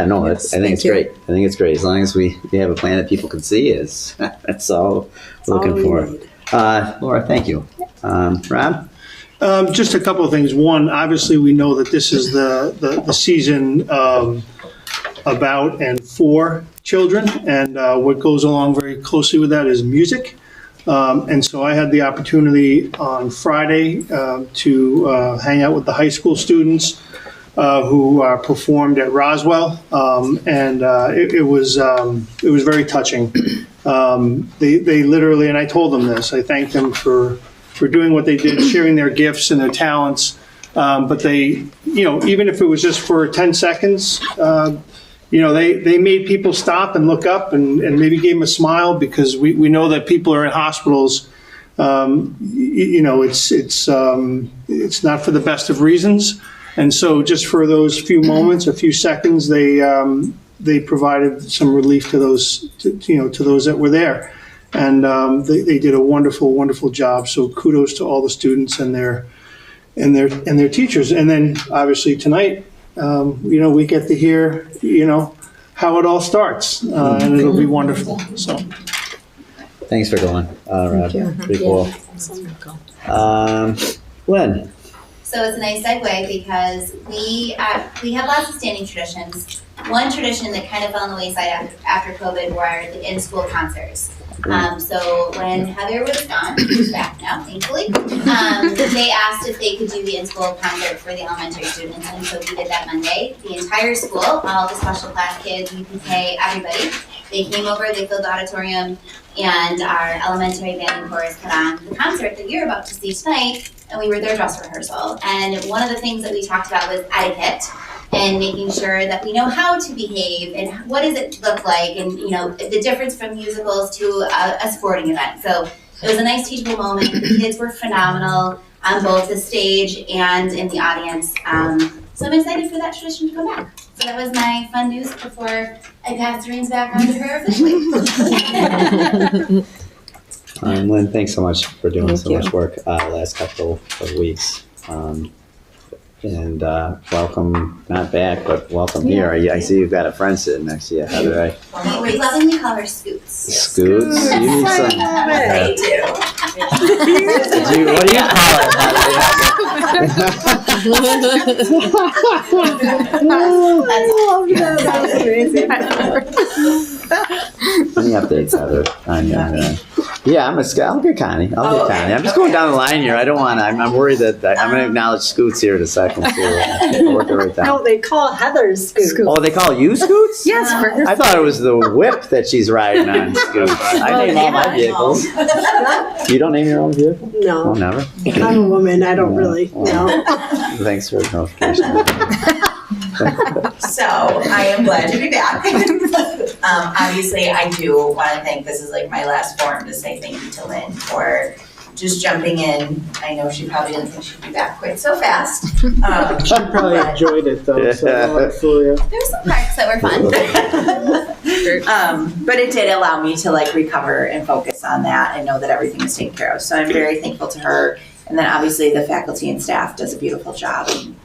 No, I think it's great. I think it's great. As long as we have a plan that people can see, that's all we're looking for. Laura, thank you. Rob? Just a couple of things. One, obviously, we know that this is the season about and for children, and what goes along very closely with that is music. And so I had the opportunity on Friday to hang out with the high school students who performed at Roswell, and it was very touching. They literally, and I told them this, I thanked them for doing what they did, sharing their gifts and their talents. But they, even if it was just for 10 seconds, they made people stop and look up and maybe gave them a smile, because we know that people are in hospitals. It's not for the best of reasons. And so just for those few moments, a few seconds, they provided some relief to those, to those that were there. And they did a wonderful, wonderful job. So kudos to all the students and their teachers. And then obviously tonight, we get to hear, how it all starts, and it'll be wonderful. So, Thanks for going, Rob. Pretty cool. Lynn? So it's a nice segue because we have lots of standing traditions. One tradition that kind of fell on the wayside after COVID were the in-school concerts. So when Heather was gone, she's back now, thankfully, they asked if they could do the in-school concert for the elementary students, and so we did that Monday. The entire school, all the special class kids, UPK, everybody, they came over, they filled the auditorium, and our elementary band and chorus put on the concert that you're about to see tonight, and we were their dress rehearsal. And one of the things that we talked about was etiquette, and making sure that we know how to behave and what does it look like, and the difference from musicals to a sporting event. So it was a nice teachable moment. The kids were phenomenal on both the stage and in the audience. So I'm excited for that tradition to come back. So that was my fun news before I pass the reins back on to her officially. Lynn, thanks so much for doing so much work the last couple of weeks. And welcome, not back, but welcome here. I see you've got a friend sitting next to you, Heather. We lovingly call her Scoots. Scoots? You need some. They do. What do you call it, Any updates, Heather? I'll get Connie. I'm just going down the line here. I don't want to. I'm worried that I'm going to acknowledge Scoots here in a second. I'll work it right down. No, they call Heather's Scoots. Oh, they call you Scoots? Yes. I thought it was the whip that she's riding on, Scoots. I name all my vehicles. You don't name your own vehicle? No. Oh, never? I'm a woman. I don't really know. Thanks for the notification. So I am glad to be back. Obviously, I do want to thank, this is like my last forum to say thank you to Lynn for just jumping in. I know she probably didn't think she'd be back quite so fast. She probably enjoyed it though. So there's some parts that were fun. But it did allow me to recover and focus on that and know that everything is taken care of. So I'm very thankful to her. And then obviously the faculty and staff does a beautiful job. And,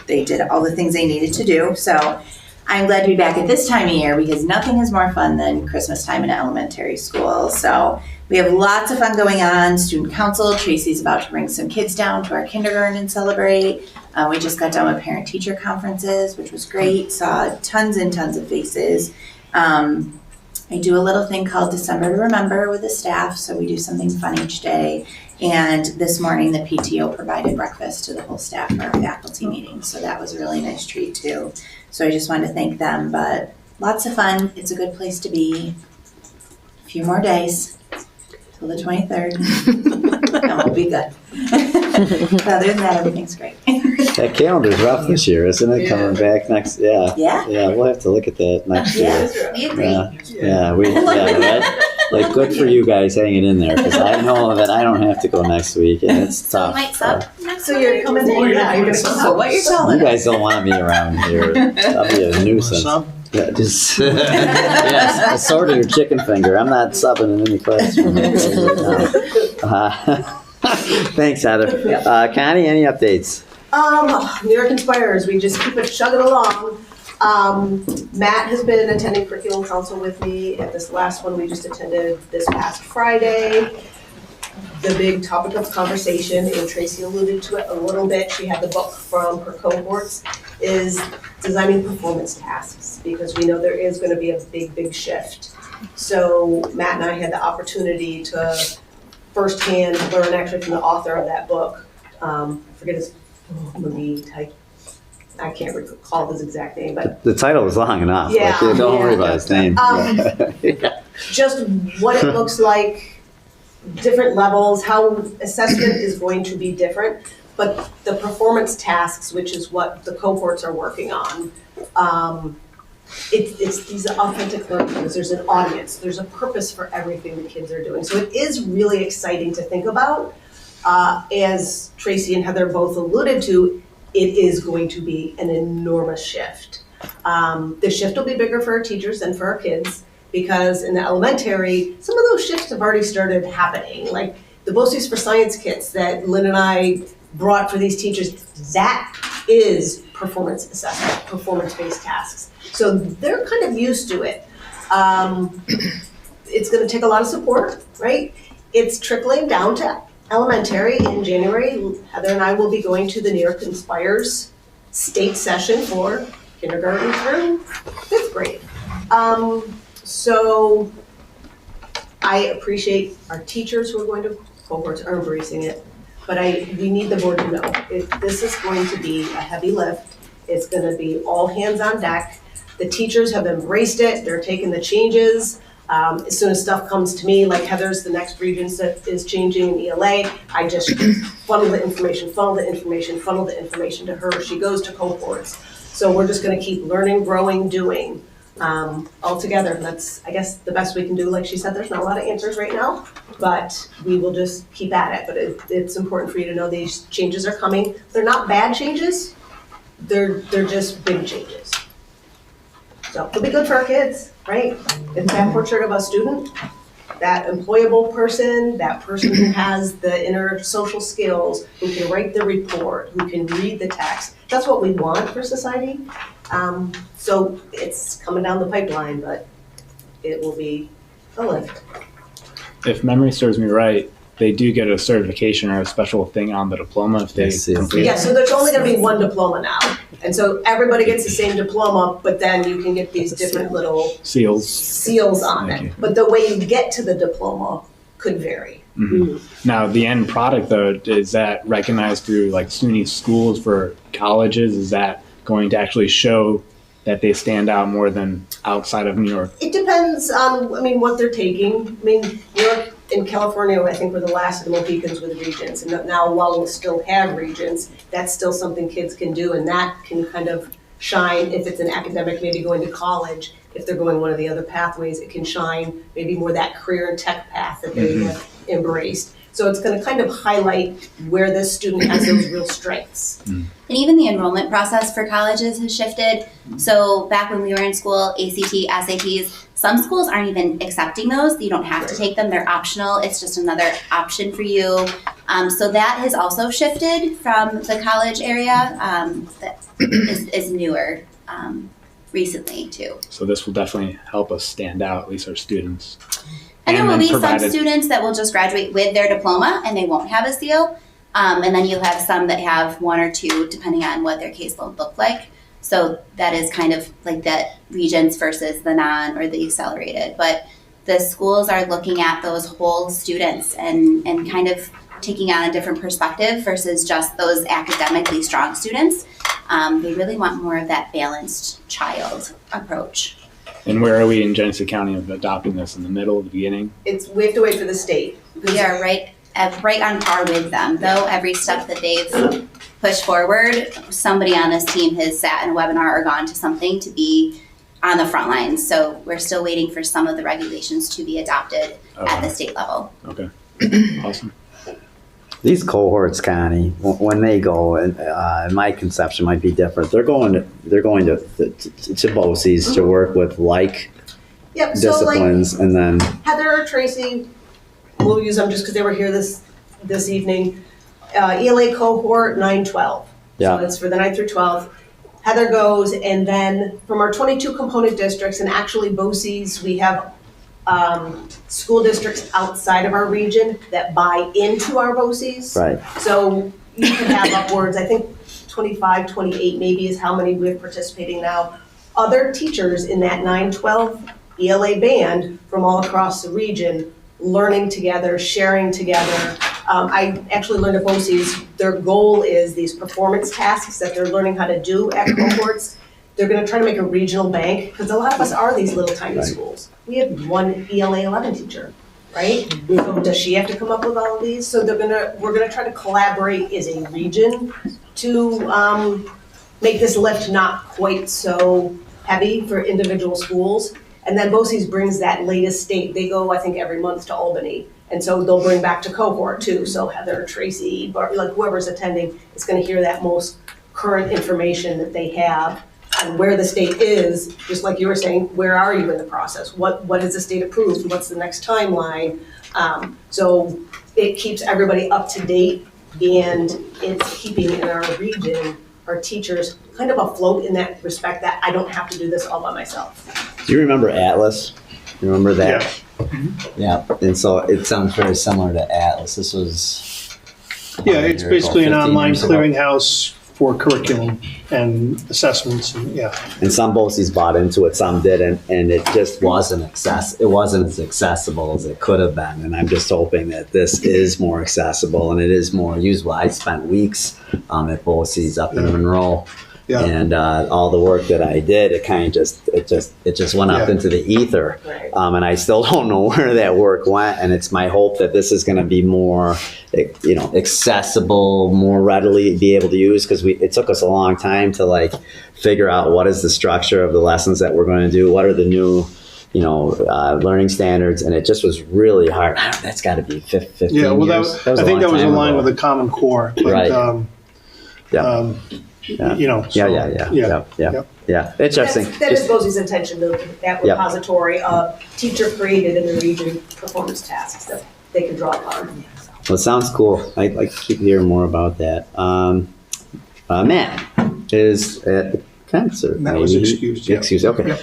they did all the things they needed to do. So I'm glad to be back at this time of year because nothing is more fun than Christmas time in elementary school. So we have lots of fun going on. Student council, Tracy's about to bring some kids down to our kindergarten and celebrate. We just got done with parent-teacher conferences, which was great. Saw tons and tons of faces. I do a little thing called December to Remember with the staff, so we do something fun each day. And this morning, the PTO provided breakfast to the whole staff for our faculty meeting, so that was a really nice treat too. So I just wanted to thank them, but lots of fun. It's a good place to be. A few more days till the 23rd, and we'll be good. But other than that, everything's great. That calendar's rough this year, isn't it? Coming back next, Yeah. Yeah, we'll have to look at that next year. We agree. Right? Like, good for you guys hanging in there, because I know that I don't have to go next week, and it's So tough. Mike's up next So you're coming in, yeah, you're gonna come So what you're telling You us? guys don't want me around here. I'll be a nuisance. Yeah, just, yes, sort of your chicken finger. I'm not subbing in any classroom. Thanks, Heather. Connie, any updates? New York Inspires, we just keep it chugging along. Matt has been attending curriculum council with me at this last one we just attended this past Friday. The big topic of conversation, and Tracy alluded to it a little bit, she had the book from her cohorts, is designing performance tasks, because we know there is gonna be a big shift. So Matt and I had the opportunity to firsthand learn actually from the author of that book. Forget his, I can't recall his exact name, but The title is long enough. Yeah, Like, don't worry yeah. about his name. just what it looks like, different levels, how assessment is going to be different, but the performance tasks, which is what the cohorts are working on, it's these authentic learnings. There's an audience, there's a purpose for everything the kids are doing. So it is really exciting to think about. As Tracy and Heather both alluded to, it is going to be an enormous shift. The shift will be bigger for our teachers than for our kids, because in the elementary, some of those shifts have already started happening. Like the BOCES for Science kits that Lynn and I brought for these teachers, that is performance assessment, performance-based tasks. So they're kind of used to it. It's gonna take a lot of support, right? It's trickling down to elementary. In January, Heather and I will be going to the New York Inspires state session for kindergarten through 5th grade. So I appreciate our teachers who are going to cohorts are embracing it, but we need the board to know this is going to be a heavy lift. It's going to be all hands on deck. The teachers have embraced it. They're taking the changes. As soon as stuff comes to me, like Heather's the next region that is changing in ELA, I just funnel the information to her. She goes to cohorts. So we're just going to keep learning, growing, doing all together. That's, I guess, the best we can do. Like she said, there's not a lot of answers right now, but we will just keep at it. But it's important for you to know these changes are coming. They're not bad changes. They're just big changes. So it'll be good for our kids, right? It's that portrait of a student, that employable person, that person who has the inner social skills, who can write the report, who can read the text. That's what we want for society. So it's coming down the pipeline, but it will be a lift. If memory serves me right, they do get a certification or a special thing on the diploma if they complete Yeah, it. so there's only gonna be one diploma now. And so everybody gets the same diploma, but then you can get these different little seals on Thank it. you. But the way you get to the diploma could vary. Mhm. Now, the end product, though, is that recognized through like SUNY schools for colleges? Is that going to actually show that they stand out more than outside of New York? It depends on, what they're taking. New York and California, I think, were the last of the Mohicans with regents. And now, while we'll still have regents, that's still something kids can do, and that can kind of shine if it's an academic, maybe going to college. If they're going one of the other pathways, it can shine maybe more that career and tech path that they have embraced. So it's going to kind of highlight where this student has those real strengths. And even the enrollment process for colleges has shifted. So back when we were in school, ACT, SATs, some schools aren't even accepting those. You don't have to take them. They're optional. It's just another option for you. So that has also shifted from the college area that is newer. recently too. So this will definitely help us stand out, at least our students. And there will then be some provided- students that will just graduate with their diploma and they won't have a seal. And then you'll have some that have one or two, depending on what their caseload looked like. So that is kind of like the Regents versus the non or the accelerated. But the schools are looking at those whole students and kind of taking on a different perspective versus just those academically strong students. They really want more of that balanced child approach. And where are we in Genesee County of adopting this? In the middle, the beginning? We have to wait for the state. We are right on par with them, though every step that they've pushed forward, somebody on this team has sat in a webinar or gone to something to be on the front lines. So we're still waiting for some of the regulations to be adopted at the state level. Okay, awesome. These cohorts, Connie, when they go, and my conception might be different. They're going to BOCES to work with Yep, so like disciplines, and then Heather or Tracy, we'll use them just because they were here this evening. ELA cohort 9-12. Yeah. So it's for the 9th through 12th. Heather goes, and then from our 22 component districts, and actually BOCES, we have school districts outside of our region that buy into our BOCES. right. So you can have upwards, I think 25, 28 maybe is how many we're participating now. Other teachers in that 9-12 ELA band from all across the region, learning together, sharing together. I actually learned at BOCES, their goal is these performance tasks that they're learning how to do at cohorts. They're gonna try to make a regional bank, because a lot of us are these little tiny schools. We have one ELA 11 teacher, right? So does she have to come up with all of these? So we're gonna try to collaborate as a region to make this lift not quite so heavy for individual schools. And then BOCES brings that latest state. They go, I think, every month to Albany. And so they'll bring back to cohort too. So Heather, Tracy, like whoever's attending is gonna hear that most current information that they have on where the state is, just like you were saying, where are you in the process? What has the state approved? What's the next timeline? So it keeps everybody up to date, and it's keeping in our region, our teachers kind of afloat in that respect, that I don't have to do this all by myself. Do you remember Atlas? You remember that? Yeah. Yeah. And so it sounds very similar to Atlas. This was. Yeah, it's basically an 15 online years ago. clearinghouse for curriculum and assessments, and And some BOCES bought into it, some didn't, and it just wasn't it wasn't as accessible as it could have been. And I'm just hoping that this is more accessible and it is more usable. I spent weeks at BOCES up in Monroe. Yeah. And all the work that I did, it kind of just went up into the ether. Right. And I still don't know where that work went. And it's my hope that this is going to be more, accessible, more readily be able to use, because it took us a long time to figure out what is the structure of the lessons that we're going to do, what are the new learning standards, and it just was really hard. That's got to be 15 yeah. Well, years. I think that was in in line with the Common Core. But, Right. Yeah. Yeah. Interesting. That is BOCES' intention, though, that Yep. repository of teacher created in the region performance tasks that they can draw upon. Well, it sounds cool. I'd like to keep hearing more about that. Matt is at the concert. Matt was maybe. excused, yeah. Excused, okay. Yep.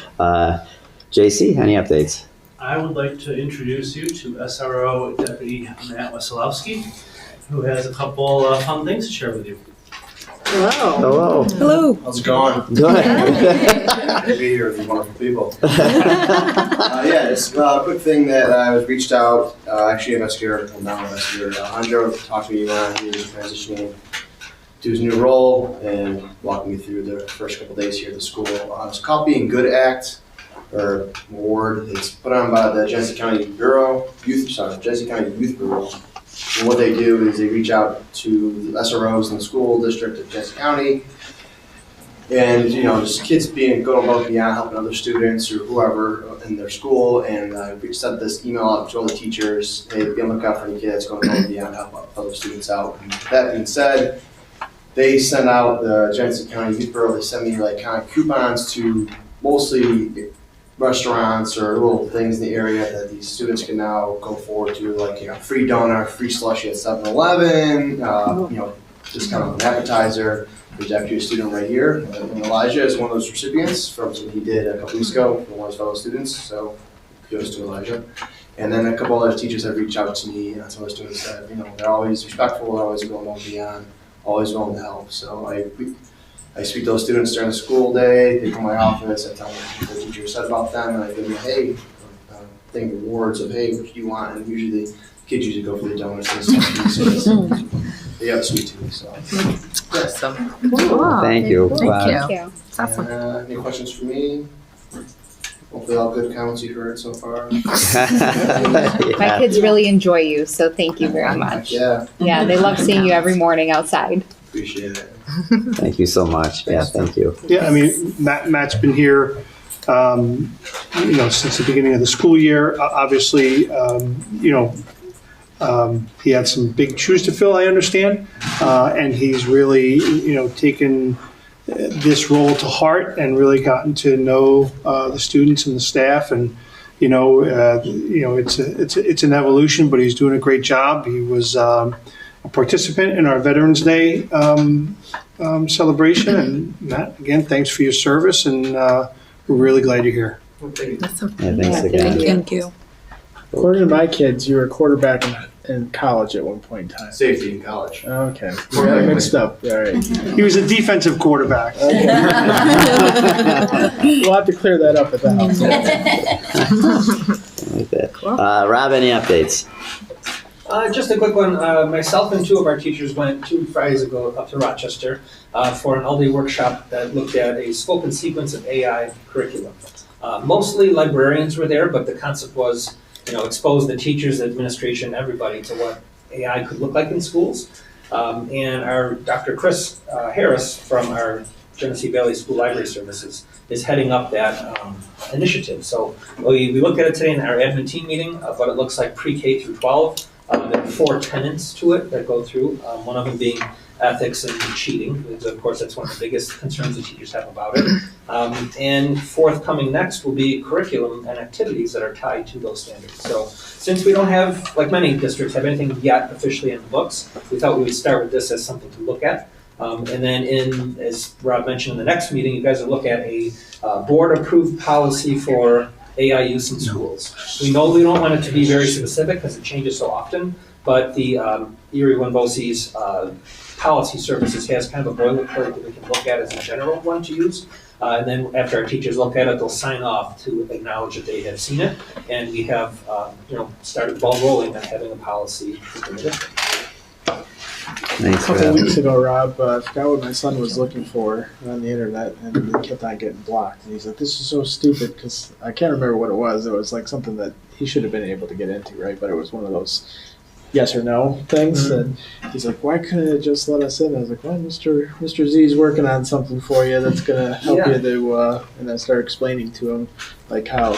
JC, any updates? I would like to introduce you to SRO Deputy Matt Wesolowski, who has a couple fun things to share with you. Hello. Hello. How's it going? Good. Good to be here with these wonderful people. Just a quick thing that I was reached out, actually investigator Alejandro talked to me when he was transitioning to his new role and walking me through the first couple days here at the school. It's called Being Good Act, or award. It's put on by the Genesee County Genesee County Youth Bureau. And what they do is they reach out to the SROs in the school district of Genesee County, and just kids going above and beyond, helping other students or whoever in their school. And we sent this email out to all the teachers. Hey, be on the lookout for any kids going above and beyond, help other students out. And with that being said, they send out the Genesee County Youth Bureau. They send me kind of coupons to mostly restaurants or little things in the area that these students can now go forward to, free donut, free slushie at 7-Eleven, just kind of an appetizer. There's actually a student right here, and Elijah is one of those recipients from something he did a couple weeks ago for one of his fellow students, so kudos to Elijah. And then a couple other teachers have reached out to me, and some of the students said, they're always respectful, they're always going above and beyond, always willing to help. So I speak to those students during the school day, they come to my office, I tell them what the teacher said about them, and I give them thing rewards of, hey, what do you want? And usually the kids usually go for the donuts and stuff. So they have a sweet tooth, so. Awesome. Thank you. Thank you. It's awesome. Any questions for me? Hopefully all good comments you heard so far. My kids really enjoy you, so thank you very much. Yeah. Yeah, they love seeing you every morning outside. Appreciate it. Thank you so much. Yeah, thank you. Yeah, I mean, Matt's been here, since the beginning of the school year. Obviously, he had some big shoes to fill, I understand. And he's really, taken this role to heart and really gotten to know the students and the staff. And, it's an evolution, but he's doing a great job. He was a participant in our Veterans Day celebration. And Matt, again, thanks for your service, and we're really glad you're here. Thanks again. Thank you. According to my kids, you were a quarterback in college at one point in time. Safety in college. Okay. We're mixed up. All right. He was a defensive quarterback. Okay. We'll have to clear that up at the house. Like that. Rob, any updates? Just a quick one. Myself and two of our teachers went 2 Fridays ago up to Rochester for an all-day workshop that looked at a scope and sequence of AI curriculum. Mostly librarians were there, but the concept was, expose the teachers, the administration, everybody to what AI could look like in schools. And our Dr. Chris Harris from our Genesee Valley School Library Services is heading up that initiative. So we looked at it today in our admin team meeting, but it looks like pre-K through 12. There are 4 tenets to it that go through, one of them being ethics and cheating, because of course that's one of the biggest concerns the teachers have about it. And forthcoming next will be curriculum and activities that are tied to those standards. So since we don't have, like many districts, have anything yet officially in the books, we thought we would start with this as something to look at. And then as Rob mentioned in the next meeting, you guys will look at a board-approved policy for AI use in schools. We know we don't want it to be very specific because it changes so often, but the Erie-Winbosse's policy services has kind of a boilerplate that we can look at as a general one to use. And then after our teachers look at it, they'll sign off to acknowledge that they have seen it. And we have, started the ball rolling on having a policy in the district. Thanks A for couple that. weeks ago, Rob, I forgot what my son was looking for on the internet, and it kept on getting blocked. And he's like, "This is so stupid," because I can't remember what it was. It was like something that he should have been able to get into, right? But it was one of those yes or no things. And he's like, "Why couldn't it just let us in?" I was like, "Well, Mr. Z's working on something for you that's gonna help you to." And then start explaining to him like how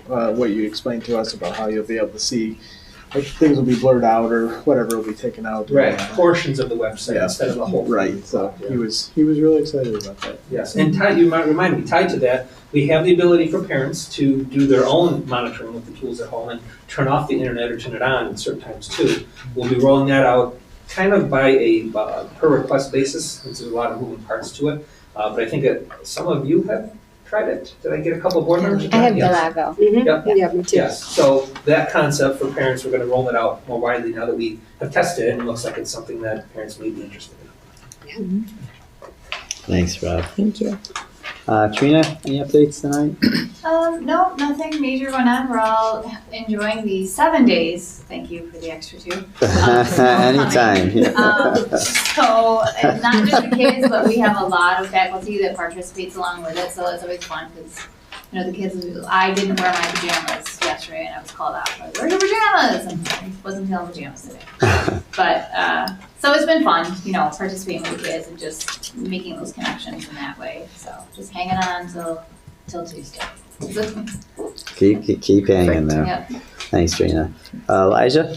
what you explained to us about how you'll be able to see. Like things will be blurred out or whatever will be taken out. Right, portions of the website instead of the whole thing. Right, so he was really excited about that. Yes, and you might remind me, tied to that, we have the ability for parents to do their own monitoring with the tools at home and turn off the internet or turn it on at certain times too. We'll be rolling that out kind of by a per request basis, since there's a lot of moving parts to it. But I think that some of you have tried it. Did I get a couple of board members? I have Yes. Delago. Yep. Yeah, me too. Yes, so that concept for parents, we're gonna roll it out more widely now that we have tested it, and it looks like it's something that parents may be interested in. Thanks, Rob. Thank you. Trina, any updates tonight? No, nothing major going on. We're all enjoying the 7 days. Thank you for the extra 2. Anytime. So it's not just the kids, but we have a lot of faculty that participates along with it. So it's always fun because, the kids, I didn't wear my pajamas yesterday and I was called out. Like, where's your pajamas? And I wasn't feeling pajamas today. But, so it's been fun, participating with the kids and just making those connections in that way. So just hanging on till Tuesday. Keep hanging there. Yep. Thanks, Trina. Elijah?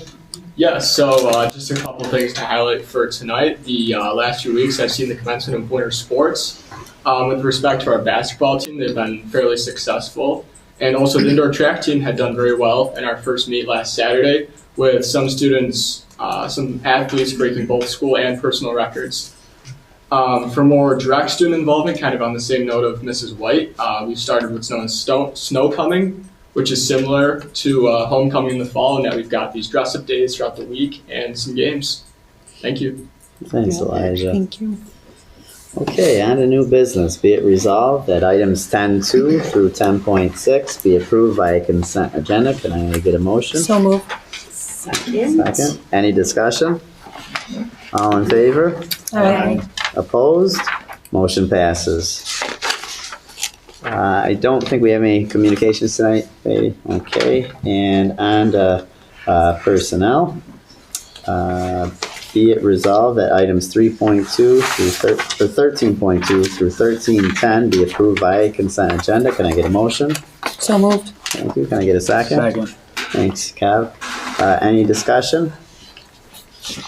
Yeah, so just a couple things to highlight for tonight. The last few weeks I've seen the commencement of winter sports. With respect to our basketball team, they've been fairly successful. And also the indoor track team had done very well in our first meet last Saturday, with some students some athletes breaking both school and personal records. For more direct student involvement, kind of on the same note of Mrs. White, we've started what's known as snow coming, which is similar to homecoming in the fall, and that we've got these dress-up days throughout the week and some games. Thank you. Thanks, Elijah. Thank you. Okay, on to new business. Be it resolved that items 10.2 through 10.6 be approved by a consent agenda. Can I get a motion? So moved. Second. Any discussion? All in favor? Aye. Opposed? Motion passes. I don't think we have any communications tonight, baby. Okay, and on to personnel. Be it resolved that items 3.2 through 13.2 through 13.10 be approved by consent agenda. Can I get a motion? So moved. Thank you. Can I get a second? Second. Thanks, Kev. Any discussion?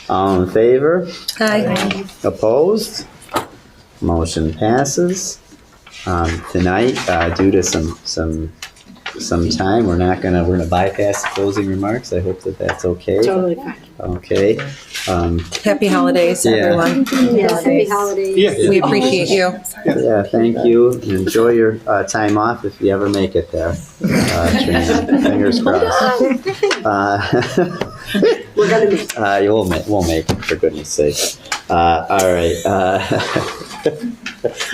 All in favor? Aye. Opposed? Motion passes. Tonight, due to some time, we're gonna bypass the closing remarks. I hope that that's okay. Totally fine. Okay. Happy holidays, Yeah. everyone. Yes, happy holidays. Yeah. We appreciate you. Yeah, thank you. Enjoy your time off if you ever make it there. Tran. Fingers crossed. We're gonna make We'll make it, for goodness sake. All right.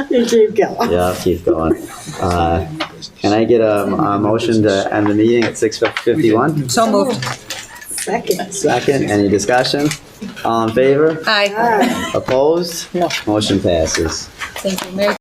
You keep going. Yeah, I'll keep going. Can I get a motion to end the meeting at 6:51? So moved. Second. Second, any discussion? All in favor? Aye. Opposed? No. Motion passes. Thank you. Merry